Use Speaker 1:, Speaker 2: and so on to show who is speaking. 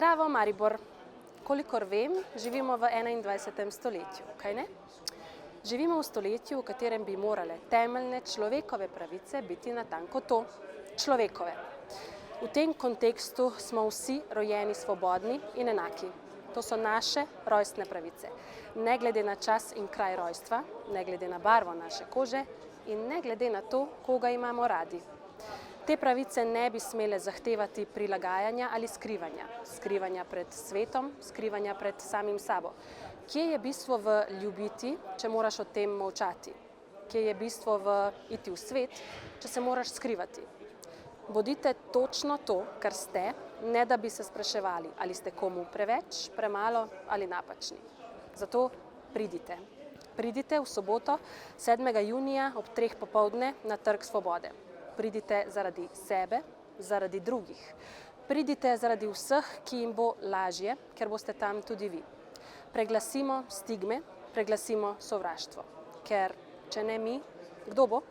Speaker 1: Zdravo, Maribor. Kolikor vem, živimo v 21. stoletju, kaj ne? Živimo v stoletju, v katerem bi morale temeljne človekove pravice biti natanko to, človekove. V tem kontekstu smo vsi rojeni svobodni in enaki. To so naše rojstne pravice, ne glede na čas in kraj rojstva, ne glede na barvo naše kože in ne glede na to, koga imamo radi. Te pravice ne bi smele zahtevati prilagajanja ali skrivanja. Skrivanja pred svetom, skrivanja pred samim sabo. Kje je bistvo v ljubiti, če moraš o tem molčati? Kje je bistvo v iti v svet, če se moraš skrivati? Bodite točno to, kar ste, ne da bi se spraševali, ali ste komu preveč, premalo ali napačni. Zato pridite. Pridite v soboto, 7. junija ob 3. popoldne na Trg Svobode. Pridite zaradi sebe, zaradi drugih. Pridite zaradi vseh, ki jim bo lažje, ker boste tam tudi vi. Preglasimo stigme, preglasimo sovraštvo. Ker če ne mi, kdo bo?